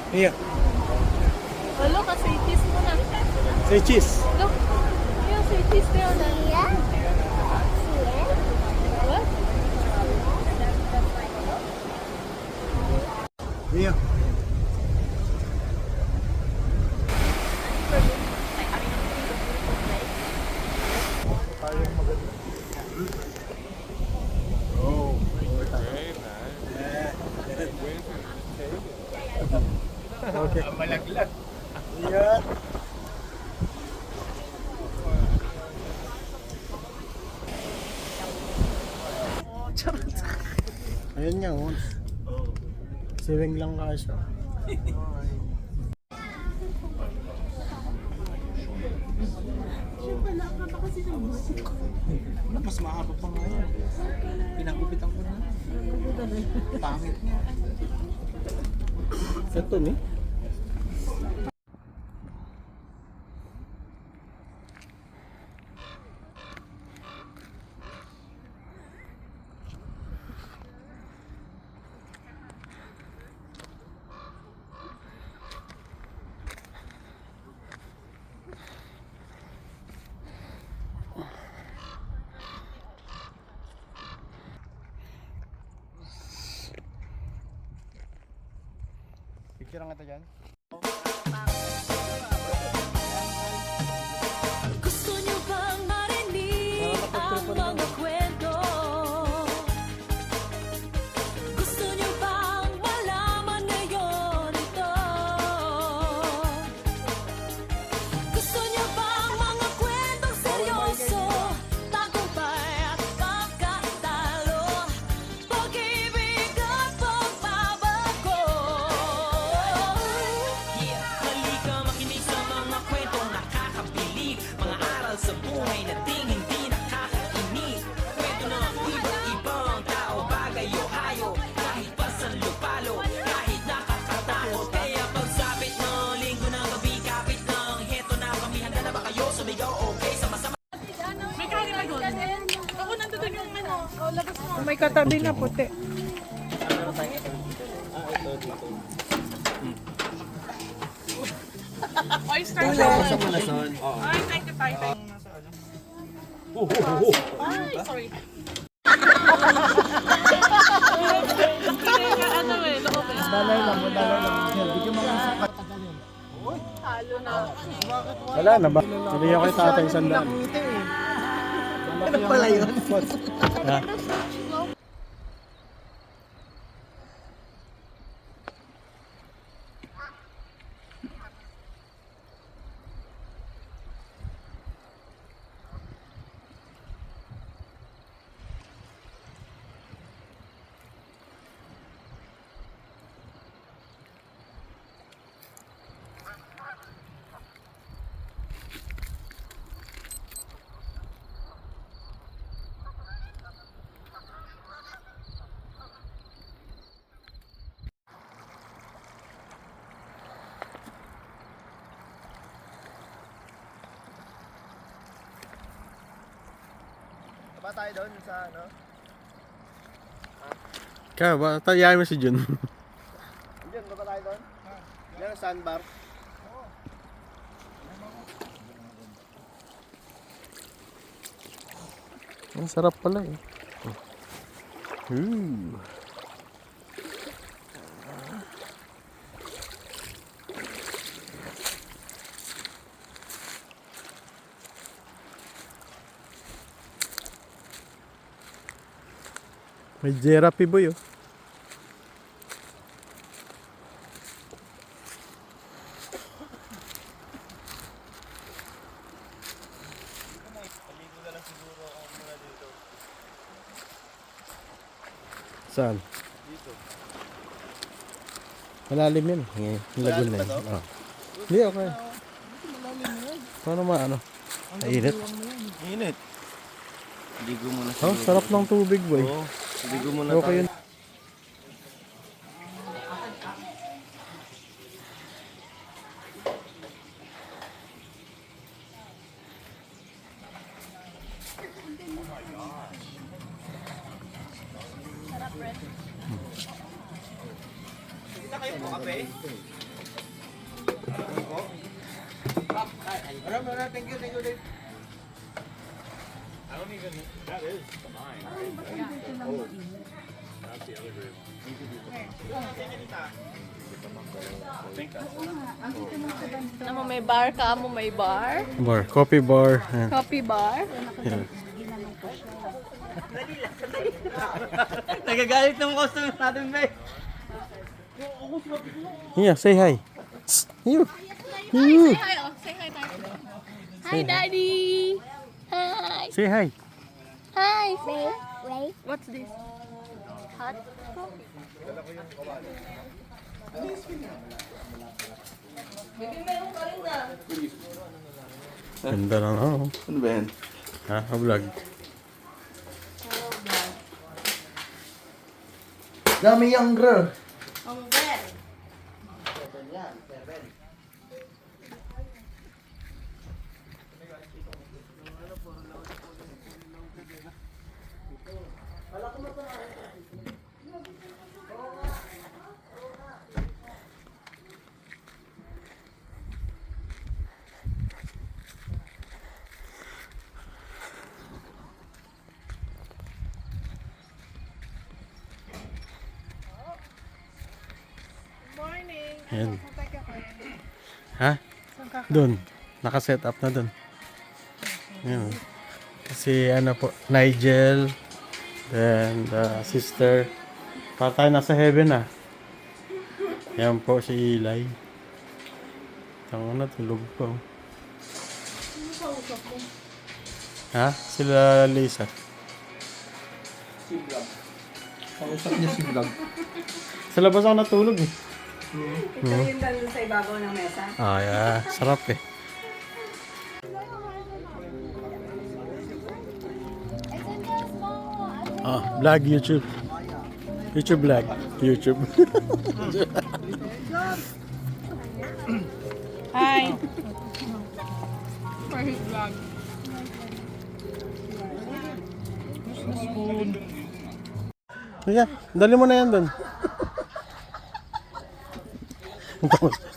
Iya. Look, say cheese muna. Say cheese. Look. Yeah, say cheese there. Yeah. What? Iya. Oh, very nice. Okay. Malaglag. Iya. Ayun nga, oh. Siwing lang ka siya. Mas mahaba pa nga yan. Pinagupitan ko na. Pangit niya. Ito ni? Picture lang ito dyan. Gusto niyo bang marinig ang mga kwento? Gusto niyo bang malaman ngayon ito? Gusto niyo bang mga kwentong seryoso? Tagumpay at pagkatalo, pag-ibig at pagbabago. Halika makinig sa mga kwentong nakakabilib, mga aral sa buhay na hindi nakakainip. Kwento ng iba't ibang tao, bagay o hayop, kahit pa sa lupalo, kahit nakakatakot. Kaya pagsapit ng linggo ng gabi, kapit ng heto na kami. Handa na ba kayo? Sumigaw okay sama-sama. May kanin na doon. Ako nandun yung ano. Oh, labas mo. May katabi na puti. Oyster Sa salad. Malason. Ay, thank you, Tay. Ay, sorry. Ano eh, loob eh. Dalay lang, dalay lang. Bigyan mo ng sapat. Talo na. Wala na ba? Hindi ako kay tatay sandaan. Ano pala yun? Ha? Taba tayo doon sa ano? Kaya ba? Tayahin mo si Jun. Diyan, taba tayo doon? Yan ang sandbar. Ang sarap pala eh. May Jerapi boy oh. Saan? Dito. Malalim yun. Yung lagoon na yun. Oh. Hindi, okay. Paano maano? Mainit. Init. Ligo muna Oh, sarap ng tubig boy. Oo. Ligo muna Okay tayo. yun. Kita kayo po kape? Thank you, Dave. Ano, may bar ka mo, may bar? Bar, coffee bar. Ayan. Coffee bar? Ayan. Nagagalit ng customer natin, Bay. Yeah, say hi. You. Hi, say hi, oh. Say hi tayo. Hi, Daddy! Hi! Say hi. Hi! Say, wait. What's this? Hot? Ganda lang ako. Ano ba yan? Ha? Vlog. Dami younger. Ang bed. Morning. Ayan. Ha? Doon. Nakaset up na doon. Ayan. Kasi ano po, Nigel, then the sister. Para tayo nasa heaven ah. Ayan po si Eli. Tango na, tulog po. Ha? Sila Lisa. Si Vlog. Kausap niya si Vlog. Sa labas ako natulog eh. Ito yung dalon sa ibabaw ng mesa. Ah, yeah. Sarap eh. Ah, vlog YouTube. YouTube vlog. YouTube. Hi! For his vlog. Sige, dali mo na yan doon.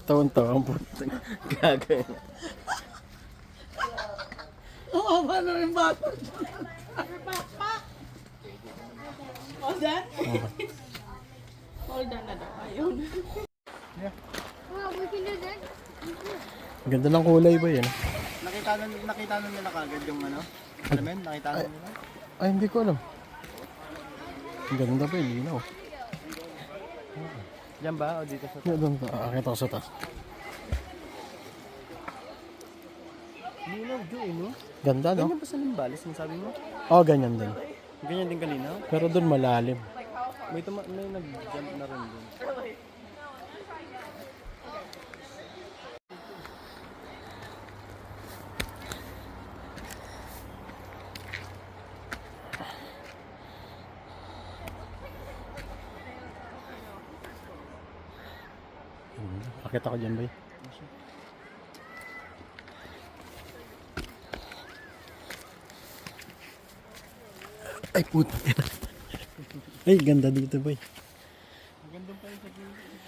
Tawan-tawa ang puto. Gagawin. Oo, paano rin bata? Hold on. Hold on na daw. Ayun. Ganda ng kulay ba yan? Nakita na nila kagad yung ano? Alam mo yun? Nakita na nila? Ay, hindi ko alam. Ang ganda pa yung linaw. Yan ba? O dito sa... Yan doon, akita ko sa taas. Linaw, Jo, eh, no? Ganda, no? Ganyan ba sa Limbales, ang sabi mo? Oo, ganyan din. Ganyan din kanina? Pero doon malalim. May nag-jump na rin din. Akita ko dyan ba? Ay, puta. Ay, ganda dito ba? Magandang pa yung sa gilid.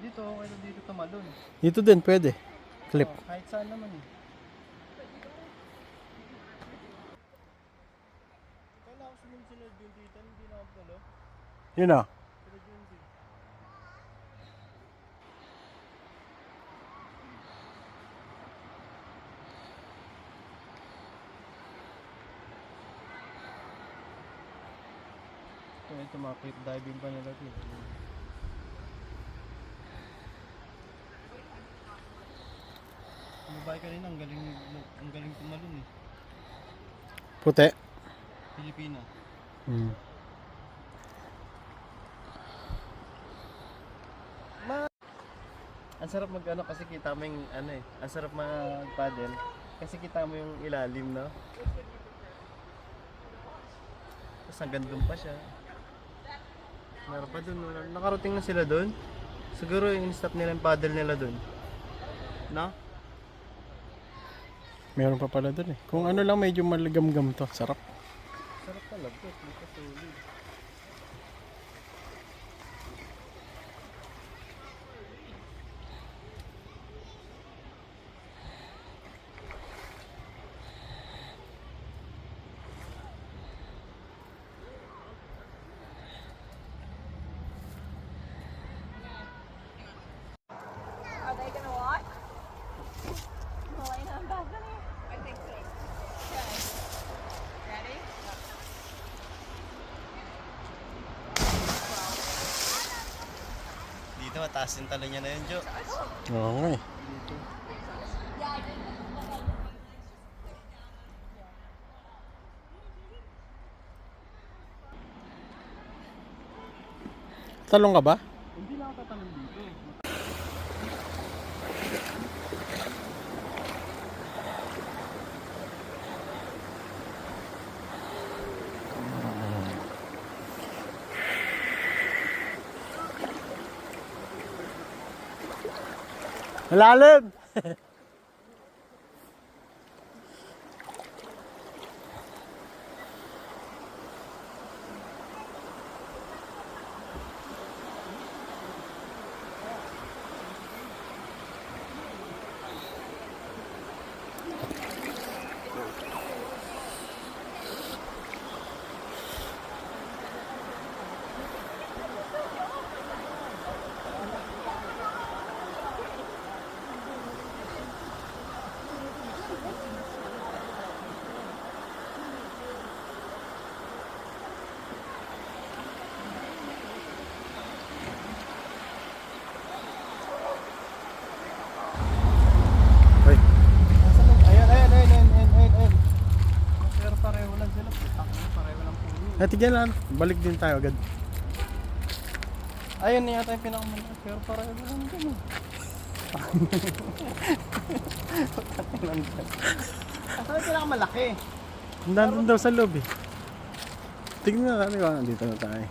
Dito, okay na dito tumalon. Dito din, pwede. Clip. Oh, kahit saan naman eh. Kala ko sumunod din dito, hindi na ako tulo. Yun na. Pero dyan din. Ito mga cliff diving pa nila dito. Ang babae kanina, ang galing tumalon eh. Puti. Pilipina. Hmm. Ang sarap mag ano kasi kita mo yung ano eh. Ang sarap mag-paddle kasi kita mo yung ilalim, no? Tapos hanggang doon pa siya. Meron pa doon. Nakarating na sila doon. Siguro in-stop nila yung paddle nila dun. No? Meron pa pala dun eh. Kung ano lang medyo maligamgam to. Sarap. Sarap talaga. Dito solid. Are they gonna watch? Melena and Bethany? I think so. Okay. Ready? Dito mataas yung talo niya na yun, Jo. Oo nga eh. Talong ka ba? Hindi na ako tatanong dito. Malalim! Hoy. Ayun. Pero pareho lang sila. Pareho lang puno. Tigyan lang. Balik din tayo agad. Ayun na yata yung pinakamalaki. Pero pareho lang din eh. Saan yung pinakamalaki? Nandun daw sa loob eh. Tignan natin kung nandito na tayo.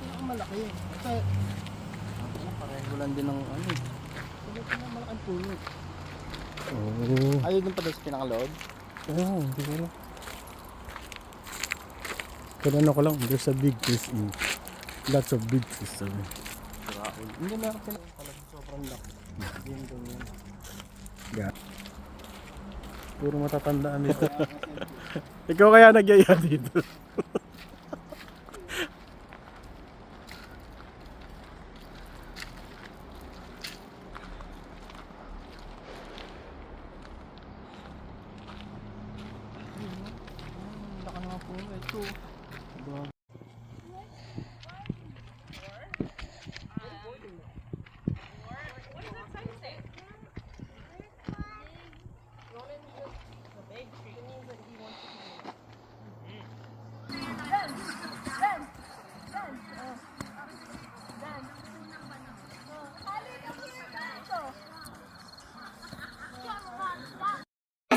Pinakamalaki. Kasi, pareho lang din ng ano eh. Pero pinakamalaking puno. Oo. Ayun din pala sa pinakaloob. Oo, hindi ko lang. Pero ano ko lang, there's a big fish in. Lots of big fish sabi. Hindi na ako pinakamalaki. Sobrang laki. Hindi doon yan. Yeah. Puro matatandaan dito. Ikaw kaya nagyaya dito. Laki naman puno. Ito.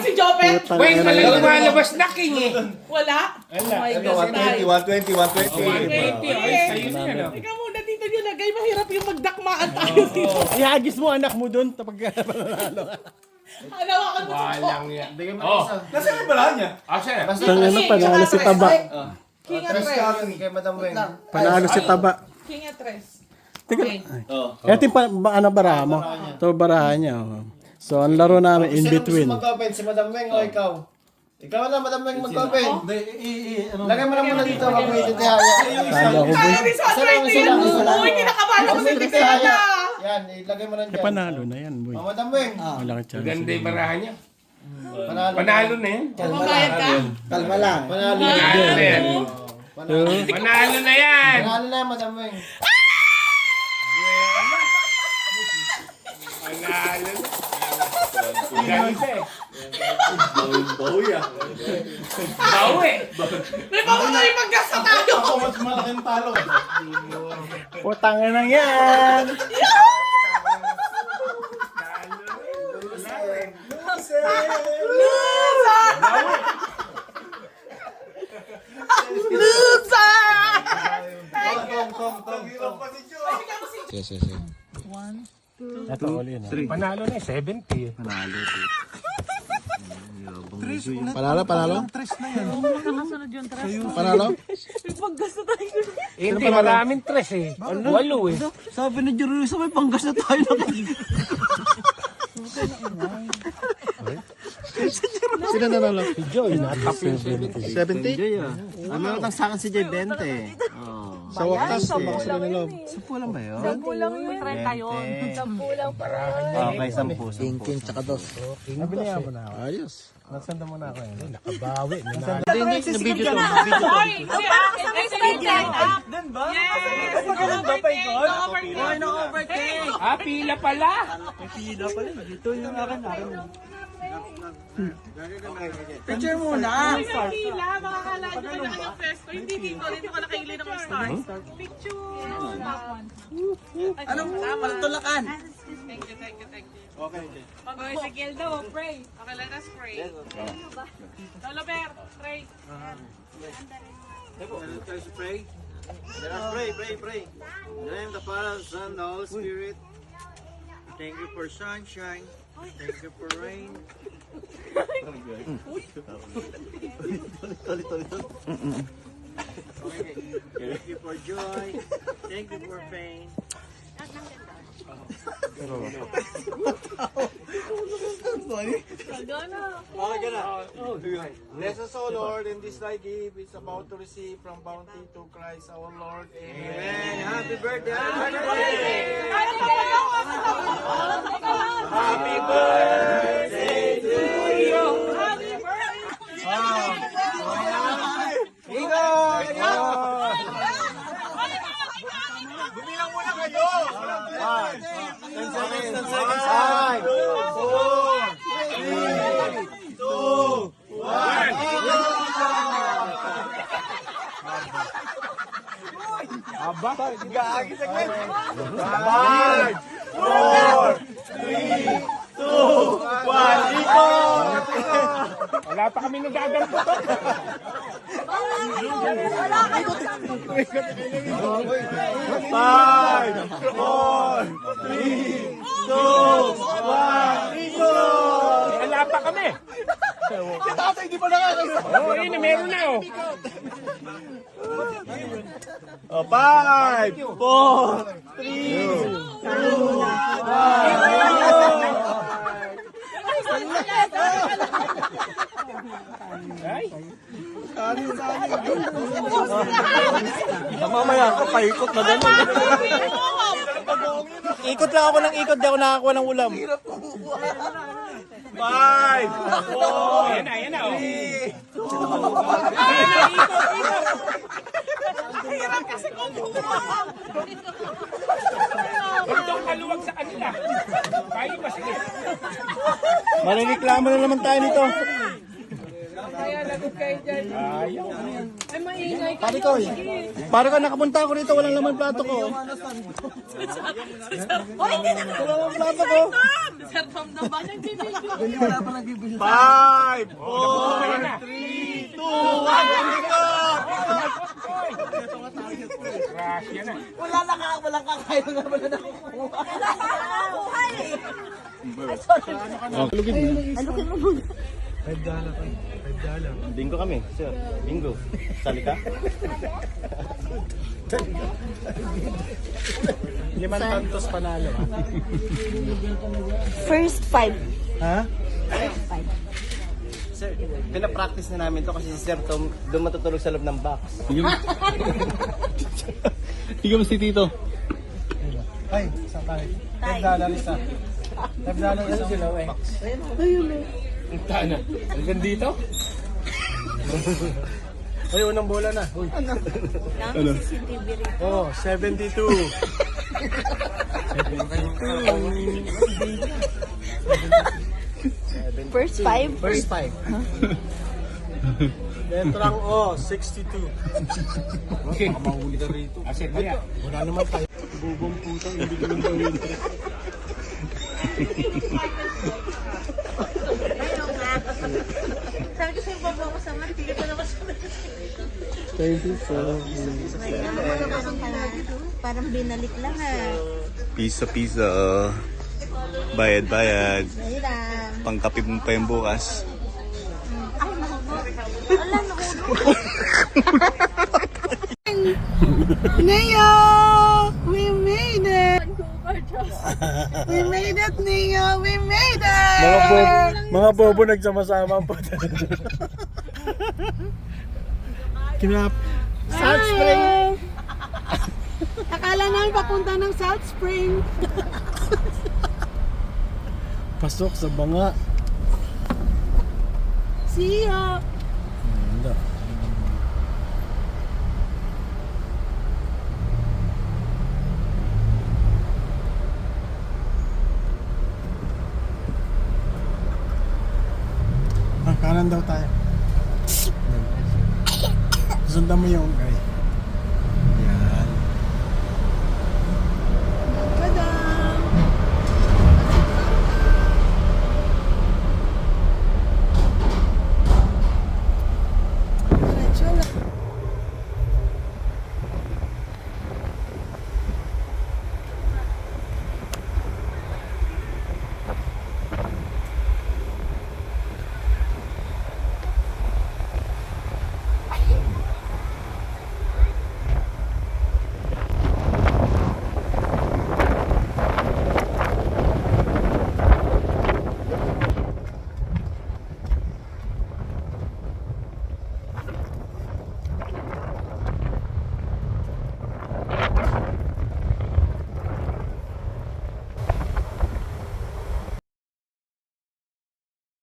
Si Jopet! Wait, Lumalabas na king eh. Wala? Oh my God. 120. Ikaw muna dito nilagay. Mahirap yung magdakmaan tayo dito. Ihagis mo anak mo doon kapag panalo ka. Hanawakan mo si Jopet. Walang yan. Oh, Nasaan yung bala niya? asa? Ano, panalo si Taba. King at Tres. Kay Madam Weng. Panalo si Taba. King at Tres. Tingnan. Ito yung ano baraha mo? Ito baraha niya. Oh. So, ang laro namin in between. Mag-open si Madam Weng o ikaw? Ikaw na, Madam Weng, mag-open. Lagay mo lang muna dito. Huwag mo ititihaya. Kala ko ba? Ay, resort right yan. Uy, kinakabahan ako sa Tikana. Yan, ilagay mo lang dyan. Panalo na yan, boy. Oh, Madam Weng. Malaki chance. Ganda yung barahan niya. Panalo. Panalo na yan. Mabayad ka? Kalma lang. Panalo. Panalo na yan. Panalo. Panalo na yan. Panalo na, Madam Weng. Panalo na. Ganda eh. Bawi. May baka na yung magkasa tayo. Mas malaking talo. Putang na yan! Loser! Tong. Ay, bigyan mo Yes. Ito, all in. Panalo na 70. Panalo? Panalo? Hindi, maraming tres eh. Walo eh. Sabi ni Jerusalem, may panggas na tayo na. Sino nanalo? Si Joy, natap yung 70? Ano lang sa akin si Jay 20. Sa wakas, bakas na nalog. 10 lang ba yun? Kulang yung 30 yun. 10 lang. Okay, 10. King, tsaka dos. Nabilihan mo na ako. Ayos. Nasanda mo na ako eh. nakabawi. Nabidyo to. Ah, pila pala. Picture muna. Pila, makakala nyo na lang yung pesto. Hindi dito. Dito ka nakaili ng stars. Picture. Anong tulakan? Thank you. Okay. Mag-away si Gildo, pray. Okay, let us pray. Lolo Bear, pray. Let us pray. Pray. In the name of the Father, the Son, the Holy Spirit. Thank you for sunshine. Thank you for rain. Thank you for joy. Thank you for pain. Bless us, O Lord, in this thy gift is about to receive from bounty to Christ our Lord. Amen. Happy birthday! Happy birthday! Happy birthday to you! Happy birthday! Ingoy! Gumilang muna kayo! 10 seconds. 5, 4, 3, 2, 1. Aba. Gagi saglit. 5, 4, 3, 2, 1. Wala pa kami nagaganto. Wala pa kami. Tatay, di pa nakakita. Oo, yun, meron na oh. 5, 4, 3, 2, 1. Ay, Mamaya ako paikot na gano'n. Ikot lang ako ng ikot, di ako nakakuha ng ulam. 5, 4, ayan na oh. Huwag daw kaluwag sa kanila. Kayo ba sige? Manireklamo na naman tayo nito. Ayaw. Ay, maingay ka. Pare ko, nakapunta ako rito, walang laman plato ko. Hoy, hindi na. Walang plato ko. Sir Tom na ba? 5, 4, 3, 2, 1. Rasya na. Walang kakain nga wala na. Bingo kami, sir. Bingo. Sali ka? 5 tantos panalo. First 5. Ha? Sir, pinapractice na namin to kasi si Sir Tom doon matutulog sa loob ng box. Ikaw mo si Tito. Ay, isang tayo. $5 isa. $5 isa sila eh. Punta na. Hanggang dito? Ay, unang bola na. Uy. Lang CCTV rin. Oh, 72. First 5. First 5. Letrang O, 62. Okay. Asit na yan. Wala naman tayo. Bubong puto, hindi ko nang gawin. Sabi ko sa'yo, baba ko sa martilyo pa naman sa Thank you so Parang binalik lang Piso-piso. Bayad-bayad. Ayun lang. Pangkape mo pa yung bukas. Neo! We made it! We made it, Neo! We made it! Mga bobo nagsama-sama pa. Kinap. South Spring! Akala namin papunta ng South Spring. Pasok sa banga. See ya! Hindi. Kanan daw tayo. Sundan mo yung guys.